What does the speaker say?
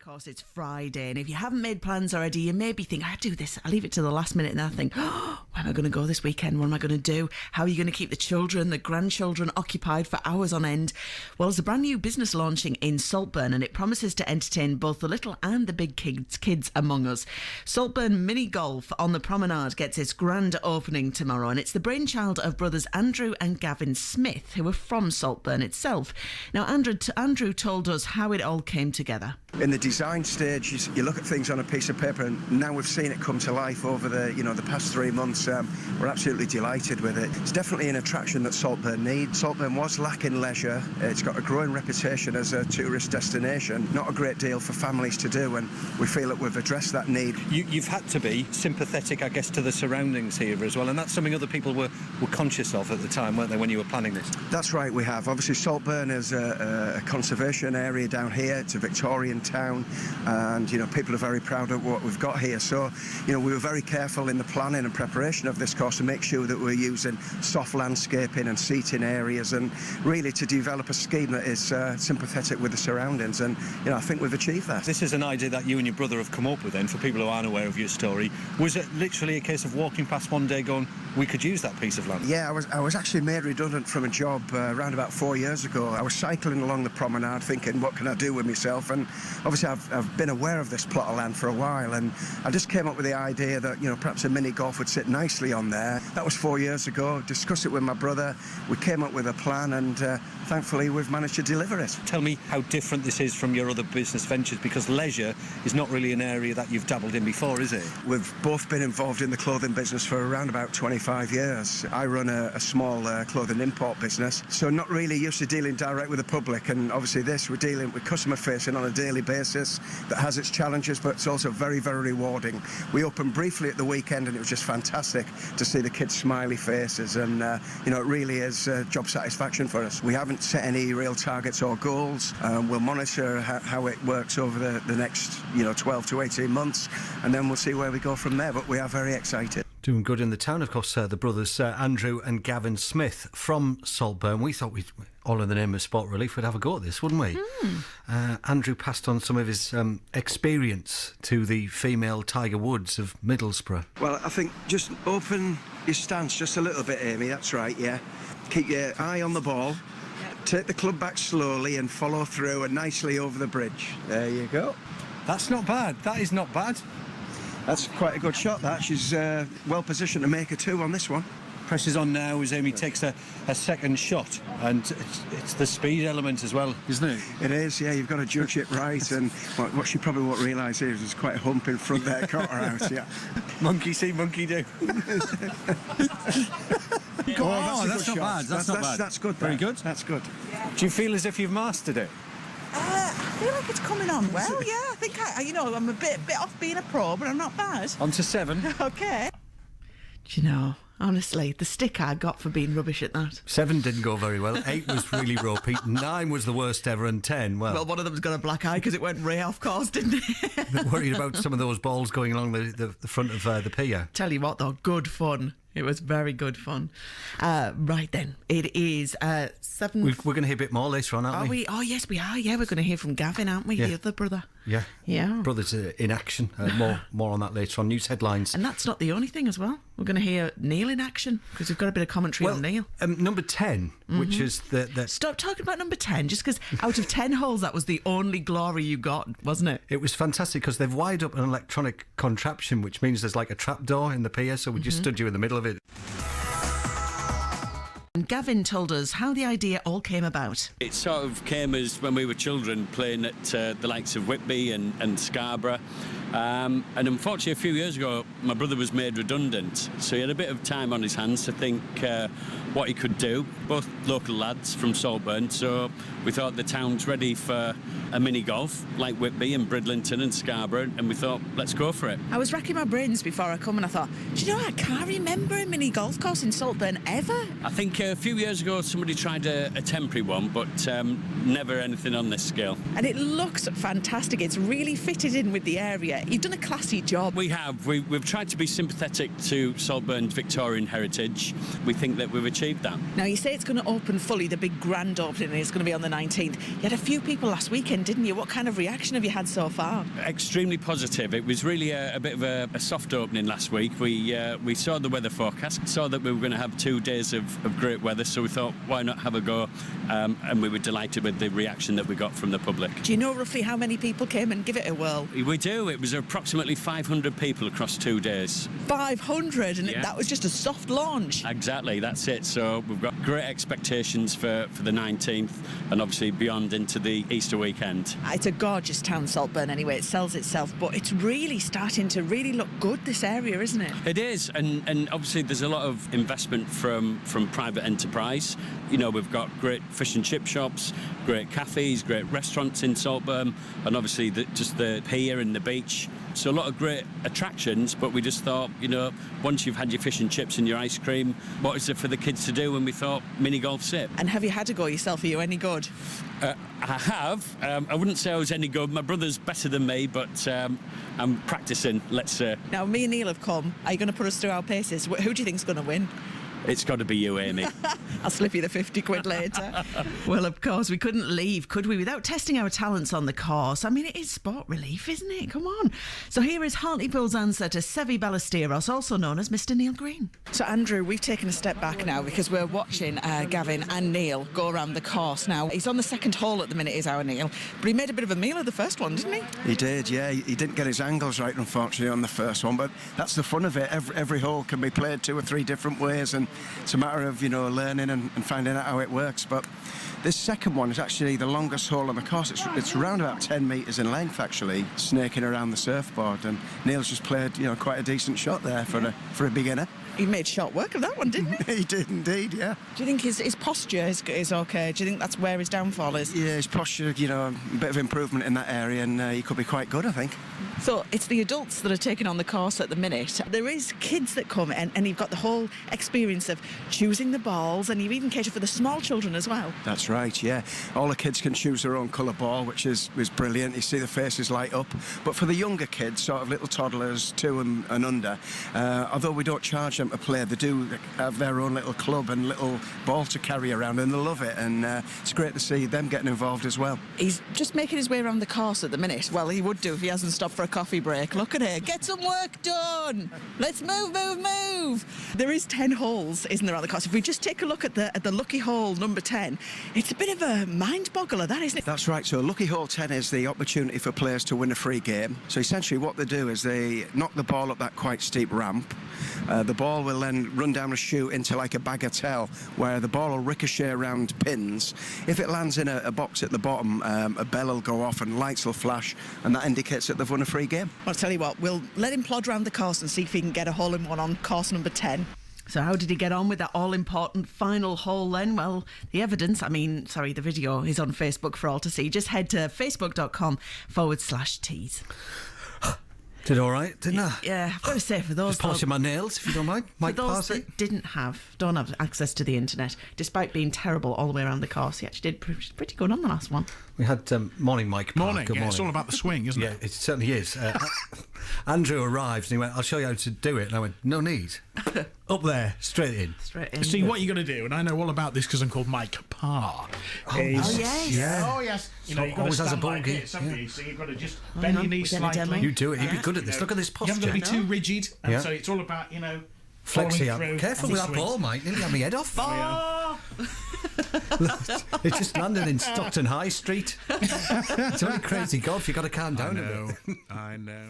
course, it's Friday, and if you haven't made plans already, you maybe think, I do this, I leave it to the last minute, and I think, oh, where am I going to go this weekend? What am I going to do? How are you going to keep the children, the grandchildren occupied for hours on end? Well, there's a brand new business launching in Saltburn, and it promises to entertain both the little and the big kids among us. Saltburn Minigolf on the Promenade gets its grand opening tomorrow, and it's the brainchild of brothers Andrew and Gavin Smith, who are from Saltburn itself. Now, Andrew told us how it all came together. In the design stage, you look at things on a piece of paper, and now we've seen it come to life over the past 3 months. We're absolutely delighted with it. It's definitely an attraction that Saltburn needs. Saltburn was lacking leisure. It's got a growing reputation as a tourist destination. Not a great deal for families to do, and we feel that we've addressed that need. You've had to be sympathetic, I guess, to the surroundings here as well, and that's something other people were conscious of at the time, weren't they, when you were planning this? That's right, we have. Obviously, Saltburn is a conservation area down here. It's a Victorian town, and people are very proud of what we've got here. So we were very careful in the planning and preparation of this course to make sure that we're using soft landscaping and seating areas, and really to develop a scheme that is sympathetic with the surroundings, and I think we've achieved that. This is an idea that you and your brother have come up with then, for people who aren't aware of your story. Was it literally a case of walking past one day going, we could use that piece of land? Yeah, I was actually made redundant from a job around about 4 years ago. I was cycling along the promenade thinking, what can I do with myself? And obviously I've been aware of this plot of land for a while, and I just came up with the idea that perhaps a mini golf would sit nicely on there. That was 4 years ago. Discussed it with my brother. We came up with a plan, and thankfully we've managed to deliver it. Tell me how different this is from your other business ventures, because leisure is not really an area that you've dabbled in before, is it? We've both been involved in the clothing business for around about 25 years. I run a small clothing import business, so not really used to dealing direct with the public, and obviously we're dealing with customer facing on a daily basis that has its challenges, but it's also very, very rewarding. We opened briefly at the weekend, and it was just fantastic to see the kids' smiley faces, and it really is job satisfaction for us. We haven't set any real targets or goals. We'll monitor how it works over the next 12 to 18 months, and then we'll see where we go from there, but we are very excited. Doing good in the town, of course, the brothers Andrew and Gavin Smith from Saltburn. We thought all in the name of sport relief, we'd have a go at this, wouldn't we? Andrew passed on some of his experience to the female Tiger Woods of Middlesbrough. Well, I think just open your stance just a little bit, Amy, that's right, yeah. Keep your eye on the ball. Take the club back slowly and follow through and nicely over the bridge. There you go. That's not bad. That is not bad. That's quite a good shot, that. She's well positioned to make a two on this one. Pressure's on now as Amy takes a second shot, and it's the speed element as well, isn't it? It is, yeah, you've got to judge it right, and what she probably won't realise is there's quite a hump in front there, caught her out, yeah. Monkey see, monkey do. That's not bad. That's good. Very good. That's good. Do you feel as if you've mastered it? I feel like it's coming on well, yeah. I think I'm a bit off being a pro, but I'm not bad. On to 7. Okay. Do you know, honestly, the stick I got for being rubbish at that. 7 didn't go very well. 8 was really ropey. 9 was the worst ever, and 10, well, one of them's got a black eye because it went way off course, didn't it? Worried about some of those balls going along the front of the pier. Tell you what, though, good fun. It was very good fun. Right then, it is 7... We're going to hear a bit more later on, aren't we? Oh, yes, we are. Yeah, we're going to hear from Gavin, aren't we? Yeah. The other brother. Yeah. Yeah. Brothers in action. More on that later on. News headlines. And that's not the only thing as well. We're going to hear Neil in action, because we've got a bit of commentary on Neil. Number 10, which is the... Stop talking about number 10, just because out of 10 holes, that was the only glory you got, wasn't it? It was fantastic, because they've wired up an electronic contraption, which means there's like a trapdoor in the pier, so we just stood you in the middle of it. And Gavin told us how the idea all came about. It sort of came as when we were children playing at the likes of Whitby and Scarborough. And unfortunately, a few years ago, my brother was made redundant, so he had a bit of time on his hands to think what he could do. Both local lads from Saltburn, so we thought the town's ready for a mini golf like Whitby and Bridlington and Scarborough, and we thought, let's go for it. I was racking my brains before I come, and I thought, do you know, I can't remember a mini golf course in Saltburn ever. I think a few years ago somebody tried a temporary one, but never anything on this scale. And it looks fantastic. It's really fitted in with the area. You've done a classy job. We have. We've tried to be sympathetic to Saltburn's Victorian heritage. We think that we've achieved that. Now, you say it's going to open fully, the big grand opening is going to be on the 19th. You had a few people last weekend, didn't you? What kind of reaction have you had so far? Extremely positive. It was really a bit of a soft opening last week. We saw the weather forecast, saw that we were going to have 2 days of great weather, so we thought, why not have a go? And we were delighted with the reaction that we got from the public. Do you know roughly how many people came and give it a whirl? We do. It was approximately 500 people across 2 days. 500, and Yeah. that was just a soft launch. Exactly, that's it. So we've got great expectations for the 19th and obviously beyond into the Easter weekend. It's a gorgeous town, Saltburn, anyway. It sells itself, but it's really starting to really look good, this area, isn't it? It is, and obviously there's a lot of investment from private enterprise. You know, we've got great fish and chip shops, great cafes, great restaurants in Saltburn, and obviously just the pier and the beach. So a lot of great attractions, but we just thought, you know, once you've had your fish and chips and your ice cream, what is there for the kids to do? And we thought, mini golf sip. And have you had a go yourself? Are you any good? I have. I wouldn't say I was any good. My brother's better than me, but I'm practicing, let's say. Now, me and Neil have come. Are you going to put us through our paces? Who do you think's going to win? It's got to be you, Amy. I'll slip you the 50 quid later. Well, of course, we couldn't leave, could we, without testing our talents on the course? I mean, it is sport relief, isn't it? Come on. So here is Hartlepool's answer to Sevi Ballesteros, also known as Mr. Neil Green. So, Andrew, we've taken a step back now because we're watching Gavin and Neil go around the course. Now, he's on the second hole at the minute, is our Neil, but he made a bit of a meal of the first one, didn't he? He did, yeah. He didn't get his angles right, unfortunately, on the first one, but that's the fun of it. Every hole can be played 2 or 3 different ways, and it's a matter of, you know, learning and finding out how it works. But this second one is actually the longest hole on the course. It's around about 10 metres in length, actually, snaking around the surfboard. And Neil's just played, you know, quite a decent shot there for a beginner. He made short work of that one, didn't he? He did indeed, yeah. Do you think his posture is okay? Do you think that's where his downfall is? Yeah, his posture, you know, a bit of improvement in that area, and he could be quite good, I think. So it's the adults that are taking on the course at the minute. There is kids that come and you've got the whole experience of choosing the balls, and you even cater for the small children as well. That's right, yeah. All the kids can choose their own colour ball, which is brilliant. You see the faces light up. But for the younger kids, sort of little toddlers, 2 and under, although we don't charge them to play, they do have their own little club and little ball to carry around, and they love it. And it's great to see them getting involved as well. He's just making his way around the course at the minute. Well, he would do if he hasn't stopped for a coffee break. Look at it. Get some work done. Let's move. There is 10 holes, isn't there, on the course? If we just take a look at the lucky hole number 10, it's a bit of a mind boggler, that, isn't it? That's right. So lucky hole 10 is the opportunity for players to win a free game. So essentially what they do is they knock the ball up that quite steep ramp. The ball will then run down a chute into like a bagatelle, where the ball will ricochet around pins. If it lands in a box at the bottom, a bell will go off and lights will flash, and that indicates that they've won a free game. I'll tell you what, we'll let him plod round the course and see if he can get a hole-in-one on course number 10. So how did he get on with that all-important final hole then? Well, the video is on Facebook for all to see. Just head to facebook.com/tease. Did all right, didn't I? Yeah, I've got to say, for those... Just polishing my nails, if you don't mind. For Mike those Parsley. that don't have access to the internet, despite being terrible all the way around the course, he actually did pretty good on the last one. We had morning Mike. Morning. Good Yeah, morning. it's all about the swing, isn't Yeah, it? it certainly is. Andrew arrives and he went, "I'll show you how to do it." And I went, "No need." Up there, straight in. Straight in. See, what you're going to do, and I know all about this because I'm called Mike Parr. yes. Yeah. Oh, yes. You So know, you've got to always has a stand like bogey, this, haven't yeah. you? So you've got to just bend your knees We're gonna demo. slightly. You do it. You'd be Yeah. good at this. You Look at this You posture. haven't got to be too rigid. And Yeah. so it's all about, Flexi following up. through Careful as with he that swings. ball, Mike. Nearly had me head off. Oh! It just landed in Stockton High Street. It's only crazy golf. You've got to calm down a bit. I know.